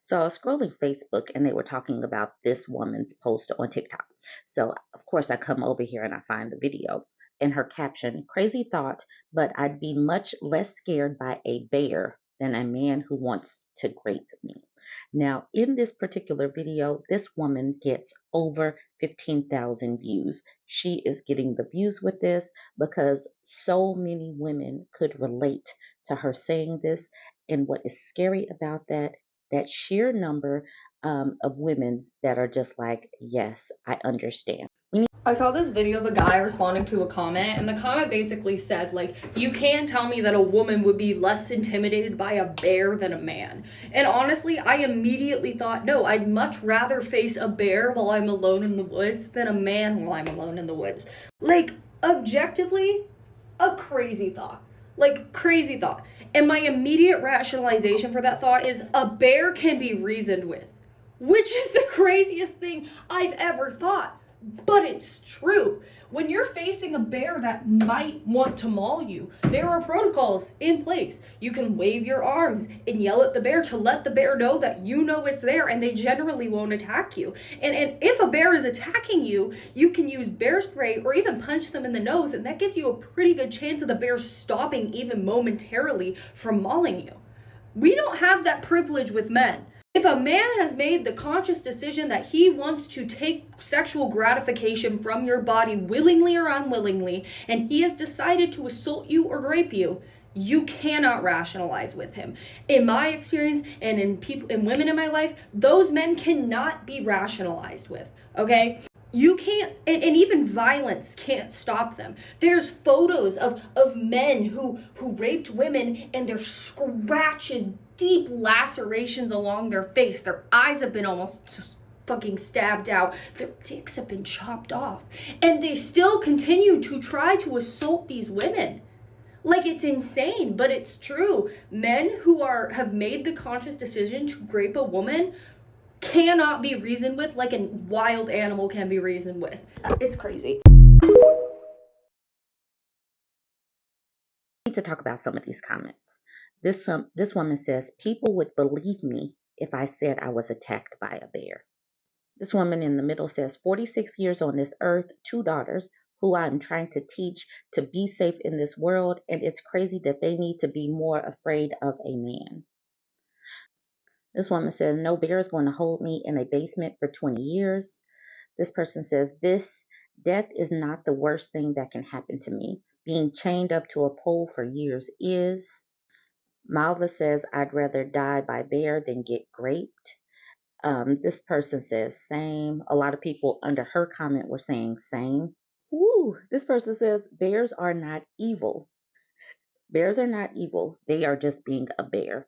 So I was scrolling Facebook and they were talking about this woman's post on TikTok. So of course I come over here and I find the video and her caption, crazy thought, but I'd be much less scared by a bear than a man who wants to grape me. Now, in this particular video, this woman gets over 15,000 views. She is getting the views with this because so many women could relate to her saying this. And what is scary about that sheer number of women that are just like, yes, I understand. I saw this video of a guy responding to a comment, and the comment basically said, like, you can't tell me that a woman would be less intimidated by a bear than a man. And honestly, I immediately thought, no, I'd much rather face a bear while I'm alone in the woods than a man while I'm alone in the woods. Like, objectively, a crazy thought. Like, crazy thought. And my immediate rationalization for that thought is a bear can be reasoned with, which is the craziest thing I've ever thought. But it's true. When you're facing a bear that might want to maul you, there are protocols in place. You can wave your arms and yell at the bear to let the bear know that you know it's there, and they generally won't attack you. And if a bear is attacking you, you can use bear spray or even punch them in the nose, and that gives you a pretty good chance of the bear stopping even momentarily from mauling you. We don't have that privilege with men. If a man has made the conscious decision that he wants to take sexual gratification from your body willingly or unwillingly, and he has decided to assault you or rape you, you cannot rationalize with him. In my experience and in women in my life, those men cannot be rationalized with, okay? You can't, and even violence can't stop them. There's photos of men who raped women, and there's scratches, deep lacerations along their face. Their eyes have been almost fucking stabbed out. Their dicks have been chopped off. And they still continue to try to assault these women. Like, it's insane, but it's true. Men who have made the conscious decision to rape a woman cannot be reasoned with like a wild animal can be reasoned with. It's crazy. I need to talk about some of these comments. This woman says, people would believe me if I said I was attacked by a bear. This woman in the middle says, 46 years on this earth, 2 daughters who I'm trying to teach to be safe in this world, and it's crazy that they need to be more afraid of a man. This woman says, no bear is going to hold me in a basement for 20 years. This person says, death is not the worst thing that can happen to me. Being chained up to a pole for years is. Malva says, I'd rather die by bear than get raped. This person says, same. A lot of people under her comment were saying same. Woo! This person says, bears are not evil. Bears are not evil. They are just being a bear.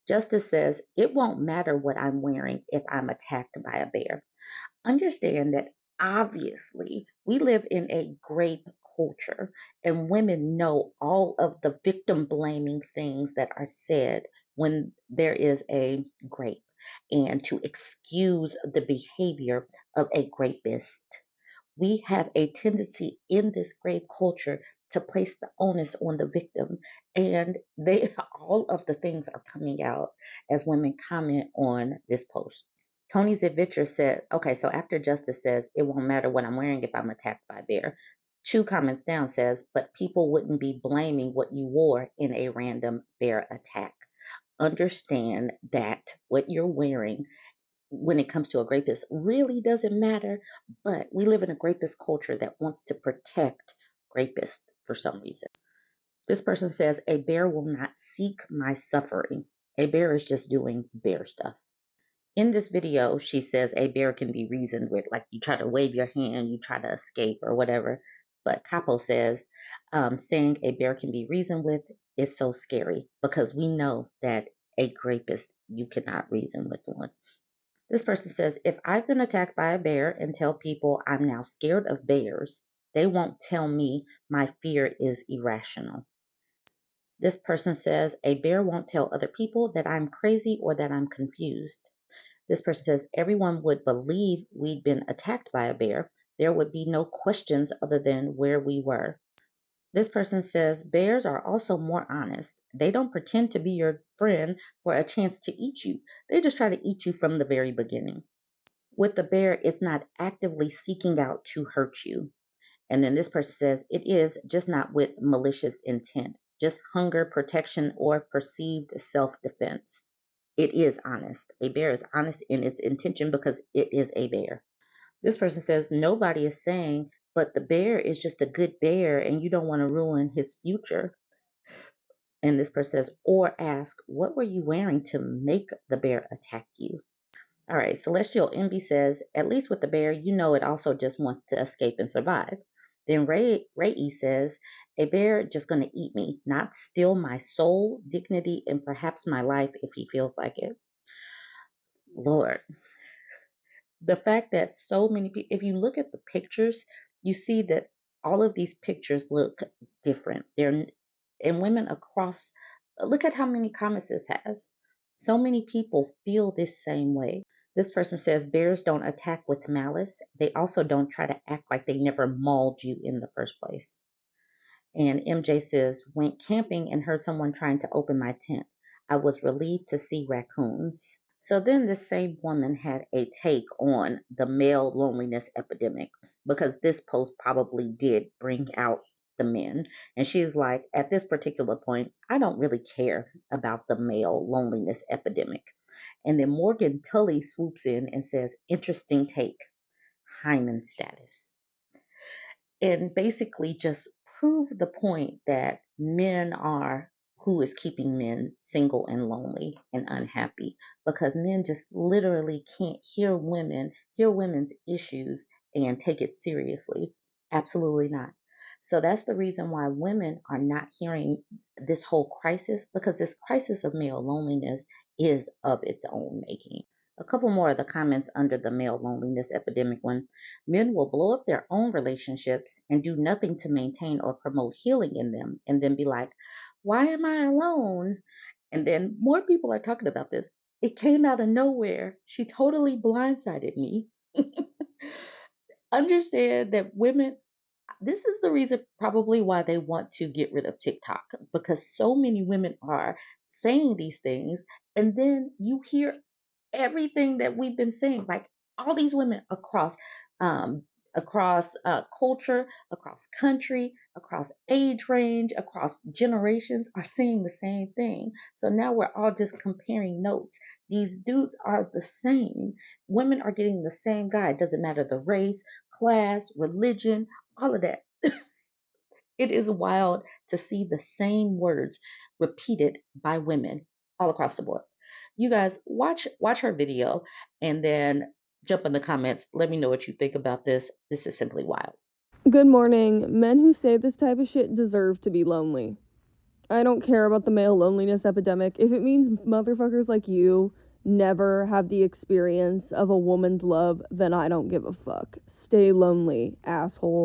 Justice says, it won't matter what I'm wearing if I'm attacked by a bear. Understand that obviously we live in a gRape culture, and women know all of the victim blaming things that are said when there is a gRape, and to excuse the behavior of a gRapist. We have a tendency in this gRape culture to place the onus on the victim, and all of the things are coming out as women comment on this post. Tony Zivitcher said, okay, so after Justice says, it won't matter what I'm wearing if I'm attacked by a bear, 2 comments down says, but people wouldn't be blaming what you wore in a random bear attack. Understand that what you're wearing when it comes to a gRapist really doesn't matter, but we live in a gRapist culture that wants to protect gRapists for some reason. This person says, a bear will not seek my suffering. A bear is just doing bear stuff. In this video, she says a bear can be reasoned with, like you try to wave your hand, you try to escape or whatever. But Capo says, saying a bear can be reasoned with is so scary because we know that a gRapist, you cannot reason with one. This person says, if I've been attacked by a bear and tell people I'm now scared of bears, they won't tell me my fear is irrational. This person says, a bear won't tell other people that I'm crazy or that I'm confused. This person says, everyone would believe we'd been attacked by a bear. There would be no questions other than where we were. This person says bears are also more honest. They don't pretend to be your friend for a chance to eat you. They just try to eat you from the very beginning. With the bear, it's not actively seeking out to hurt you. And then this person says it is just not with malicious intent, just hunger, protection, or perceived self defense. It is honest. A bear is honest in its intention because it is a bear. This person says nobody is saying, but the bear is just a good bear and you don't want to ruin his future. And this person says, or ask, what were you wearing to make the bear attack you? All right, Celestial Envy says, at least with the bear, you know it also just wants to escape and survive. Then Ray says, a bear just going to eat me, not steal my soul, dignity, and perhaps my life if he feels like it. Lord, the fact that so many people, if you look at the pictures, you see that all of these pictures look different. They're, and women across, look at how many comments this has. So many people feel this same way. This person says bears don't attack with malice. They also don't try to act like they never mauled you in the first place. And MJ says, went camping and heard someone trying to open my tent. I was relieved to see raccoons. So then this same woman had a take on the male loneliness epidemic because this post probably did bring out the men. And she's like, at this particular point, I don't really care about the male loneliness epidemic. And then Morgan Tully swoops in and says, interesting take, hymen status. And basically just prove the point that men are who is keeping men single and lonely and unhappy because men just literally can't hear women's issues and take it seriously. Absolutely not. So that's the reason why women are not hearing this whole crisis, because this crisis of male loneliness is of its own making. A couple more of the comments under the male loneliness epidemic one. Men will blow up their own relationships and do nothing to maintain or promote healing in them, and then be like, why am I alone? And then more people are talking about this. It came out of nowhere. She totally blindsided me. Understand that women, this is the reason probably why they want to get rid of TikTok, because so many women are saying these things, and then you hear everything that we've been saying, like all these women um, across culture, across country, across age range, across generations are saying the same thing. So now we're all just comparing notes. These dudes are the same. Women are getting the same guy. It doesn't matter the race, class, religion, all of that. It is wild to see the same words repeated by women all across the board. You guys watch her video and then jump in the comments. Let me know what you think about this. This is simply wild. Good morning. Men who say this type of shit deserve to be lonely. I don't care about the male loneliness epidemic. If it means motherfuckers like you never have the experience of a woman's love, then I don't give a fuck. Stay lonely, asshole.